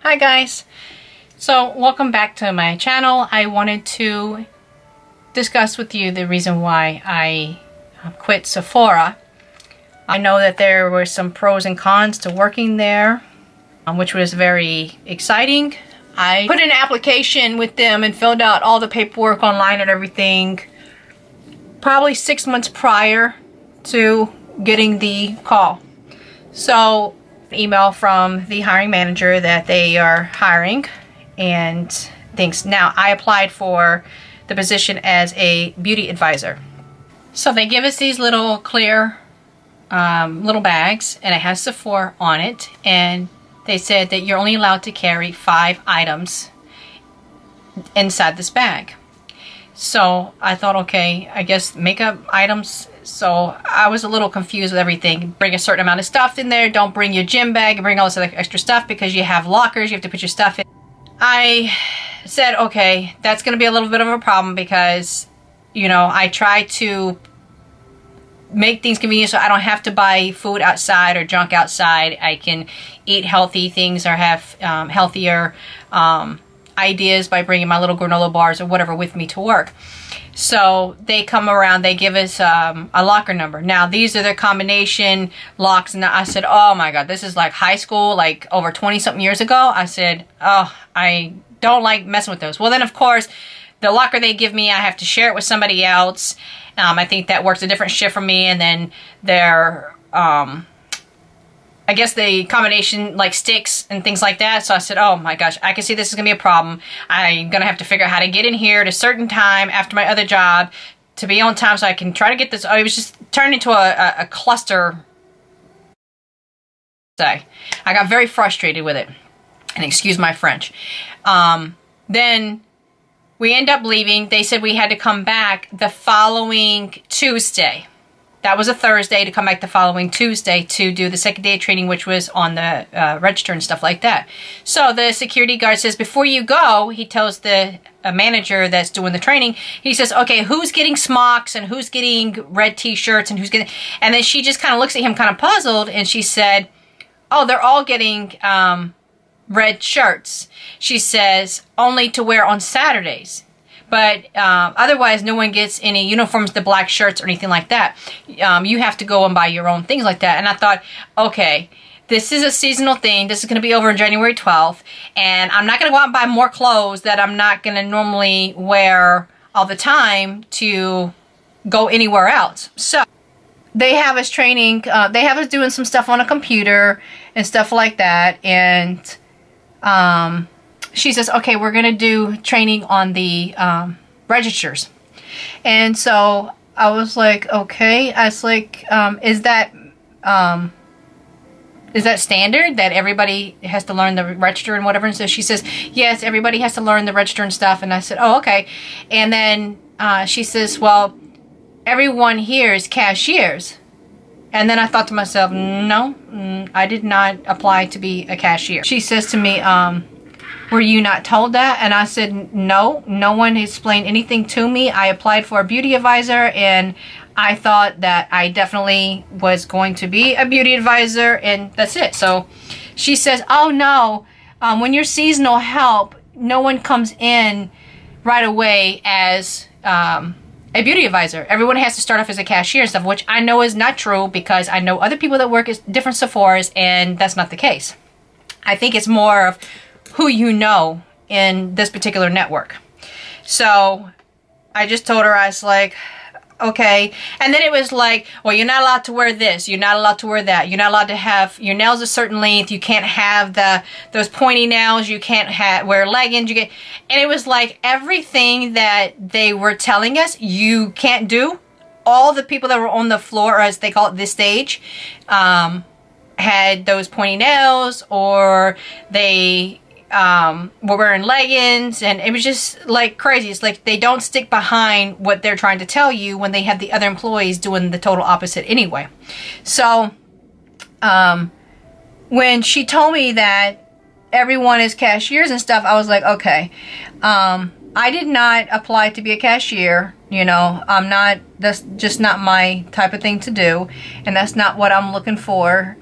Hi guys, so welcome back to my channel. I wanted to discuss with you the reason why I quit Sephora. I know that there were some pros and cons to working there, which was very exciting. I put in an application with them and filled out all the paperwork online and everything probably 6 months prior to getting the call. So email from the hiring manager that they are hiring and things. Now, I applied for the position as a beauty advisor. So they give us these little clear little bags, and it has Sephora on it, and they said that you're only allowed to carry 5 items inside this bag. So I thought, okay, I guess makeup items. So I was a little confused with everything. Bring a certain amount of stuff in there. Don't bring your gym bag and bring all this other extra stuff because you have lockers. You have to put your stuff in. I said, okay, that's going to be a little bit of a problem because, you know, I try to make things convenient so I don't have to buy food outside or junk outside. I can eat healthy things or have healthier ideas by bringing my little granola bars or whatever with me to work. So they come around, they give us a locker number. Now these are their combination locks, and I said, oh my god, this is like high school, like over 20 something years ago. I said, oh, I don't like messing with those. Well then, of course, the locker they give me, I have to share it with somebody else. I think that works a different shift for me, and then their I guess the combination like sticks and things like that. So I said, oh my gosh, I can see this is gonna be a problem. I'm gonna have to figure out how to get in here at a certain time after my other job to be on time so I can try to get this. It was just turned into a cluster. I got very frustrated with it, and excuse my French. Then we end up leaving. They said we had to come back the following Tuesday. That was a Thursday, to come back the following Tuesday to do the second day of training, which was on the register and stuff like that. So the security guard says, before you go, he tells the manager that's doing the training, he says, okay, who's getting smocks and who's getting red t-shirts and who's getting... And then she just kind of looks at him kind of puzzled, and she said, oh, they're all getting red shirts. She says, only to wear on Saturdays. But otherwise, no one gets any uniforms, the black shirts or anything like that. You have to go and buy your own things like that. And I thought, okay, this is a seasonal thing. This is going to be over on January 12th. And I'm not going to go out and buy more clothes that I'm not going to normally wear all the time to go anywhere else. So they have us training. They have us doing some stuff on a computer and stuff like that. And she says, okay, we're going to do training on the registers. And so I was like, okay. I was like, is that standard that everybody has to learn the register and whatever? And so she says, yes, everybody has to learn the register and stuff. And I said, oh, okay. And then she says, well, everyone here is cashiers. And then I thought to myself, no, I did not apply to be a cashier. She says to me, were you not told that? And I said, no, no one explained anything to me. I applied for a beauty advisor, and I thought that I definitely was going to be a beauty advisor, and that's it. So she says, oh no, when you're seasonal help, no one comes in right away as a beauty advisor. Everyone has to start off as a cashier and stuff, which I know is not true because I know other people that work at different Sephoras, and that's not the case. I think it's more of who you know in this particular network. So I just told her, I was like, okay. And then it was like, well, you're not allowed to wear this, you're not allowed to wear that, you're not allowed to have your nails a certain length, you can't have those pointy nails, you can't wear leggings, and it was like everything that they were telling us you can't do. All the people that were on the floor, or as they call it, this stage, had those pointy nails, or they were wearing leggings, and it was just like crazy. It's like they don't stick behind what they're trying to tell you when they have the other employees doing the total opposite anyway. So when she told me that everyone is cashiers and stuff, I was like, okay, I did not apply to be a cashier. You know, that's just not my type of thing to do, and that's not what I'm looking for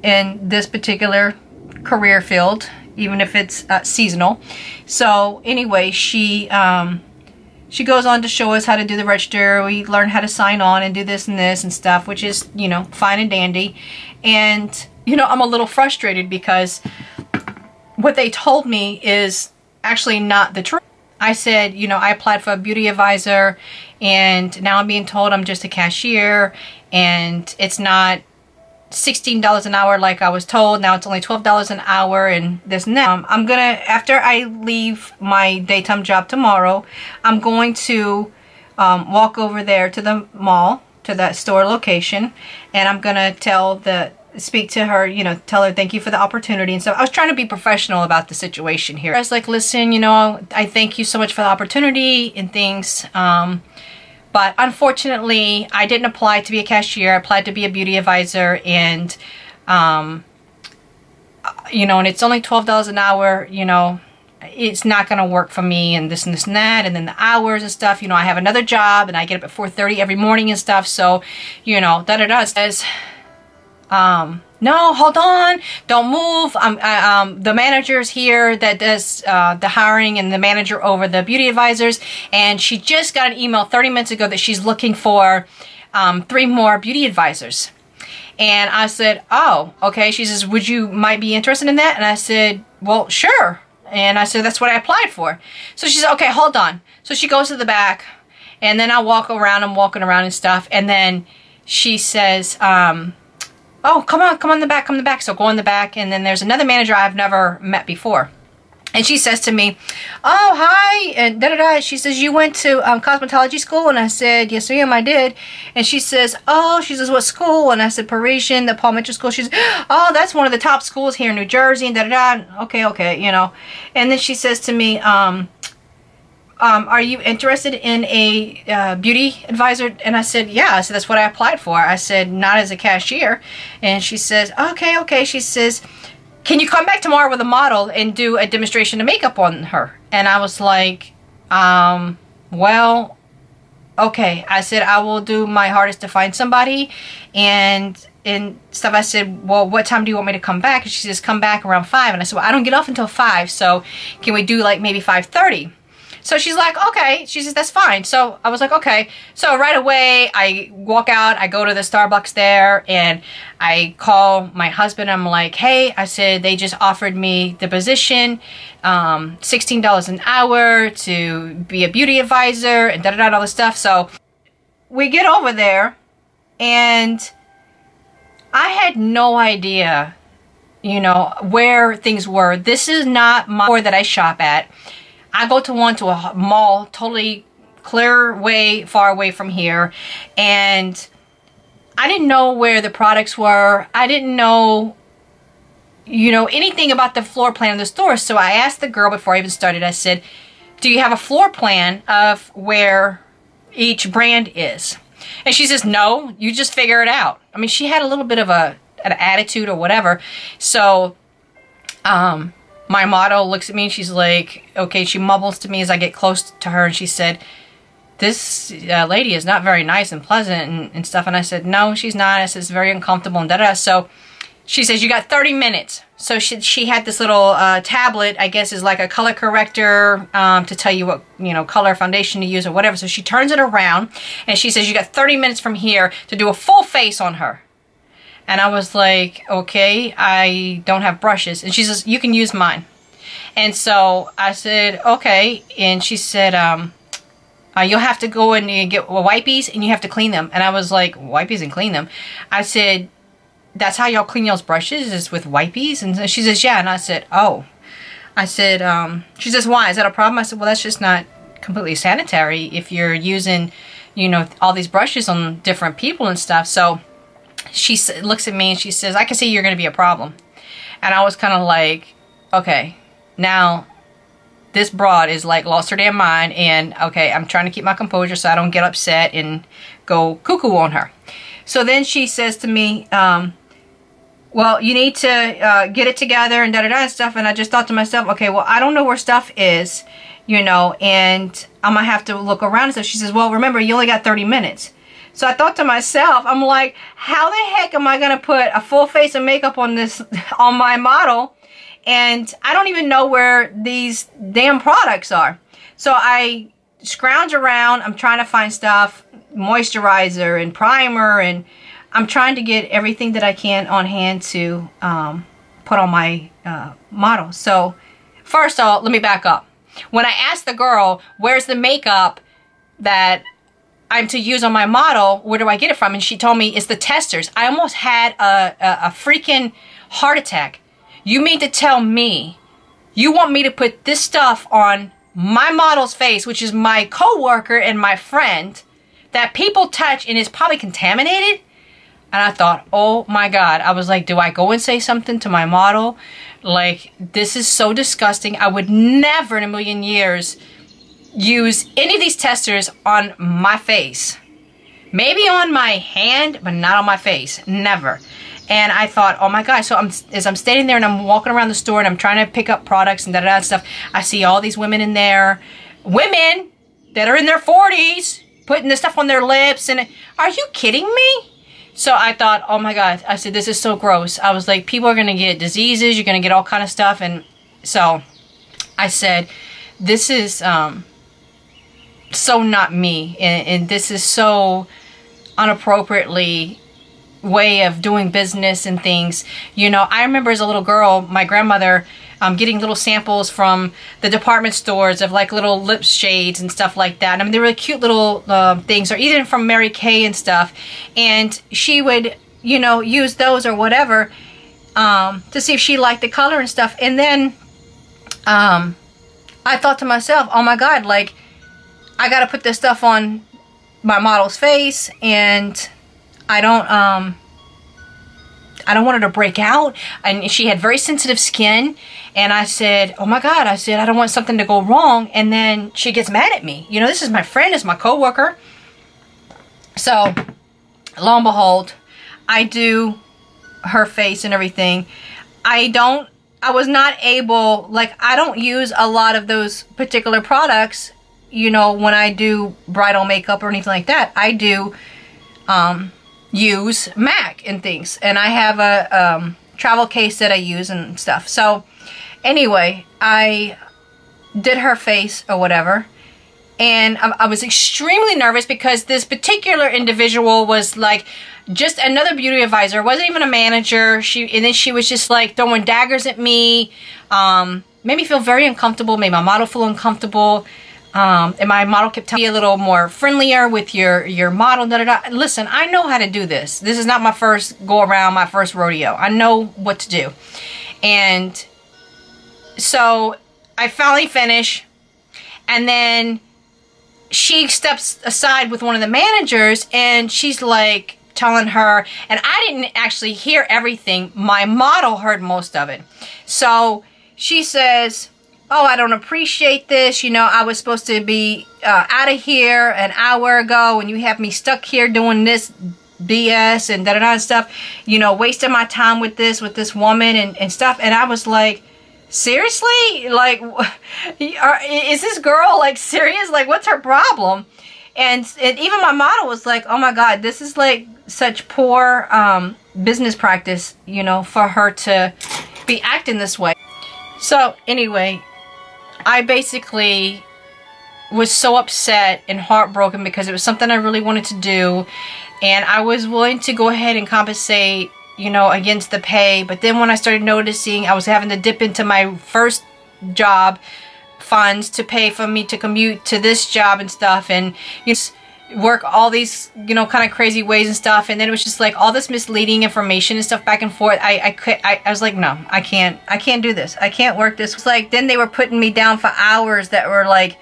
in this particular career field. even if it's seasonal. So anyway, she goes on to show us how to do the register. We learn how to sign on and do this and stuff, which is, you know, fine and dandy. And, you know, I'm a little frustrated because what they told me is actually not the truth. I said, you know, I applied for a beauty advisor and now I'm being told I'm just a cashier and it's not $16 an hour like I was told. Now it's only $12 an hour and this and that. I'm gonna, after I leave my daytime job tomorrow, I'm going to walk over there to the mall, to that store location, and I'm gonna speak to her, you know, tell her thank you for the opportunity and stuff. I was trying to be professional about the situation here. I was like, listen, you know, I thank you so much for the opportunity and things. But unfortunately, I didn't apply to be a cashier. I applied to be a beauty advisor, and you know, and it's only $12 an hour. You know, it's not going to work for me, and this and that, and then the hours and stuff. You know, I have another job, and I get up at 4:30 every morning and stuff. So, you know, says, no, hold on, don't move. The manager's here that does the hiring, and the manager over the beauty advisors, and she just got an email 30 minutes ago that she's looking for 3 more beauty advisors. And I said, oh, okay. She says, might be interested in that? And I said, well, sure. And I said, that's what I applied for. So she said, okay, hold on. So she goes to the back, and then I walk around, I'm walking around and stuff, and then she says, oh, come in the back, come in the back. So go in the back, and then there's another manager I've never met before. And she says to me, oh, hi, and da-da-da. She says, you went to cosmetology school? And I said, yes, ma'am, I did. And she says, oh, she says, what school? And I said, Parisian, the Paul Mitchell School. She says, oh, that's one of the top schools here in New Jersey, and da-da-da. Okay, you know. And then she says to me, are you interested in a beauty advisor? And I said, yeah. I said, that's what I applied for. I said, not as a cashier. And she says, okay. She says, can you come back tomorrow with a model and do a demonstration of makeup on her? And I was like, well, okay. I said, I will do my hardest to find somebody and stuff. I said, well, what time do you want me to come back? And she says, come back around 5. And I said, well, I don't get off until 5, so can we do like maybe 5:30? So she's like, okay. She says, that's fine. So I was like, okay. So right away, I walk out. I go to the Starbucks there, and I call my husband. I'm like, hey, I said, they just offered me the position, $16 an hour to be a beauty advisor, and da-da-da, all this stuff. So we get over there, and I had no idea, you know, where things were. This is not my store that I shop at. I go to a mall totally clear way, far away from here, and I didn't know where the products were. I didn't know, you know, anything about the floor plan of the store. So I asked the girl before I even started, I said, do you have a floor plan of where each brand is? And she says, no, you just figure it out. I mean, she had a little bit of an attitude or whatever. So, my model looks at me and she's like, okay, she mumbles to me as I get close to her, and she said, this lady is not very nice and pleasant and stuff. And I said, no, she's not. I said, it's very uncomfortable and da-da. So she says, you got 30 minutes. So she had this little tablet, I guess is like a color corrector to tell you what, you know, color foundation to use or whatever. So she turns it around and she says, you got 30 minutes from here to do a full face on her. And I was like, okay, I don't have brushes. And she says, you can use mine. And so I said, okay. And she said, you'll have to go and get wipies and you have to clean them. And I was like, wipies and clean them? I said, that's how y'all clean y'all's brushes, is with wipies? And she says, yeah. And I said, oh. I said, she says, why? Is that a problem? I said, well, that's just not completely sanitary if you're using, you know, all these brushes on different people and stuff. So she looks at me and she says, I can see you're going to be a problem. And I was kind of like, okay, now this broad is like lost her damn mind, and okay, I'm trying to keep my composure so I don't get upset and go cuckoo on her. So then she says to me, well, you need to get it together and da-da-da and stuff. And I just thought to myself, okay, well, I don't know where stuff is, you know, and I'm going to have to look around. So she says, well, remember, you only got 30 minutes. So I thought to myself, I'm like, how the heck am I going to put a full face of makeup on this, on my model, and I don't even know where these damn products are. So I scrounge around. I'm trying to find stuff, moisturizer and primer, and I'm trying to get everything that I can on hand to put on my model. So first of all, let me back up. When I asked the girl, where's the makeup that I'm to use on my model, where do I get it from? And she told me it's the testers. I almost had a freaking heart attack. You mean to tell me you want me to put this stuff on my model's face, which is my coworker and my friend, that people touch and is probably contaminated? And I thought, oh my God. I was like, do I go and say something to my model? Like, this is so disgusting. I would never in a million years use any of these testers on my face. Maybe on my hand, but not on my face. Never. And I thought, oh my God. So as I'm standing there and I'm walking around the store and I'm trying to pick up products and da-da-da stuff, I see all these women in there. Women that are in their 40s putting this stuff on their lips. And are you kidding me? So I thought, oh my God. I said, this is so gross. I was like, people are going to get diseases. You're going to get all kind of stuff. And so I said, this is so not me. And this is so inappropriately way of doing business and things. You know, I remember as a little girl, my grandmother getting little samples from the department stores of like little lip shades and stuff like that. I mean, they were cute little things, or even from Mary Kay and stuff. And she would, you know, use those or whatever to see if she liked the color and stuff. And then I thought to myself, oh my God, like, I got to put this stuff on my model's face, and I don't want her to break out. And she had very sensitive skin. And I said, oh my God, I said, I don't want something to go wrong. And then she gets mad at me. You know, this is my friend, it's my coworker. So, lo and behold, I do her face and everything. I was not able, like, I don't use a lot of those particular products, you know, when I do bridal makeup or anything like that. I do use MAC and things, and I have a travel case that I use and stuff. So anyway, I did her face or whatever, and I was extremely nervous because this particular individual was like just another beauty advisor. Wasn't even a manager. And then she was just like throwing daggers at me. Made me feel very uncomfortable. Made my model feel uncomfortable. And my model kept telling me a little more friendlier with your model. Da, da, da. Listen, I know how to do this. This is not my first go around, my first rodeo. I know what to do. And so I finally finish, and then she steps aside with one of the managers, and she's like telling her, and I didn't actually hear everything. My model heard most of it. So she says, oh, I don't appreciate this. You know, I was supposed to be out of here an hour ago, and you have me stuck here doing this BS and da-da-da and stuff. You know, wasting my time with this woman and stuff. And I was like, seriously? Like, is this girl, like, serious? Like, what's her problem? And even my model was like, oh my God, this is like such poor business practice, you know, for her to be acting this way. So anyway, I basically was so upset and heartbroken because it was something I really wanted to do, and I was willing to go ahead and compensate, you know, against the pay. But then when I started noticing I was having to dip into my first job funds to pay for me to commute to this job and stuff, and you know, work all these, you know, kind of crazy ways and stuff, and then it was just like all this misleading information and stuff back and forth. I was like, no, I can't do this. I can't work this. It's like, then they were putting me down for hours that were like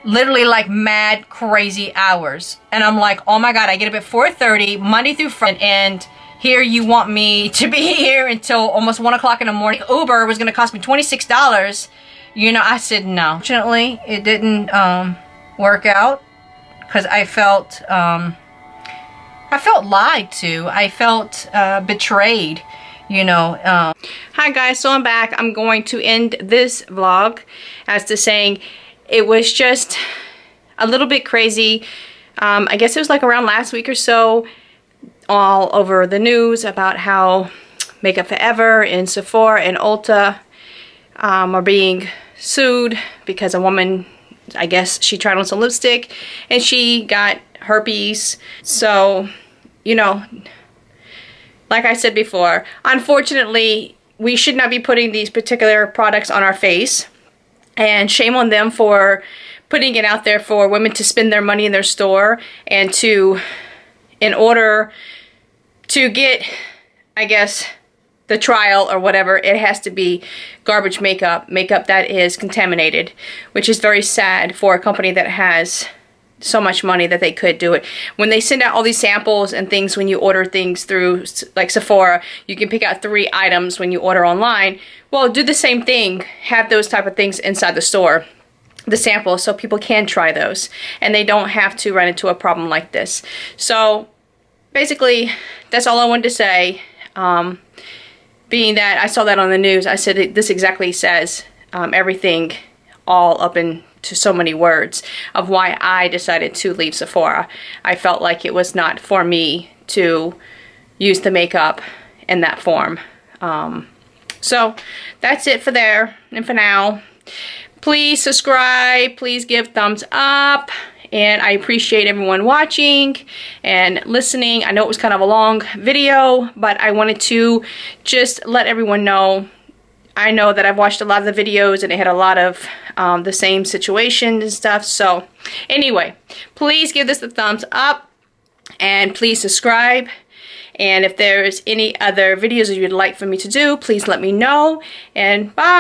literally like mad crazy hours, and I'm like, oh my God, I get up at 4:30 Monday through Friday, and here you want me to be here until almost 1 o'clock in the morning. Uber was going to cost me $26. You know, I said no. Fortunately, it didn't work out, because I felt lied to. I felt betrayed, you know. Hi guys, so I'm back. I'm going to end this vlog as to saying it was just a little bit crazy. I guess it was like around last week or so, all over the news about how Makeup Forever and Sephora and Ulta are being sued because a woman, I guess she tried on some lipstick and she got herpes. So, you know, like I said before, unfortunately, we should not be putting these particular products on our face, and shame on them for putting it out there for women to spend their money in their store and in order to get, I guess, the trial or whatever, it has to be garbage makeup that is contaminated, which is very sad for a company that has so much money that they could do it. When they send out all these samples and things, when you order things through like Sephora, you can pick out 3 items when you order online. Well, do the same thing, have those type of things inside the store, the samples, so people can try those and they don't have to run into a problem like this. So basically, that's all I wanted to say. Being that I saw that on the news, I said this exactly says everything all up into so many words of why I decided to leave Sephora. I felt like it was not for me to use the makeup in that form. So that's it for there and for now. Please subscribe, please give thumbs up, and I appreciate everyone watching and listening. I know it was kind of a long video, but I wanted to just let everyone know. I know that I've watched a lot of the videos and it had a lot of the same situations and stuff. So anyway, please give this a thumbs up and please subscribe. And if there's any other videos that you'd like for me to do, please let me know. And bye.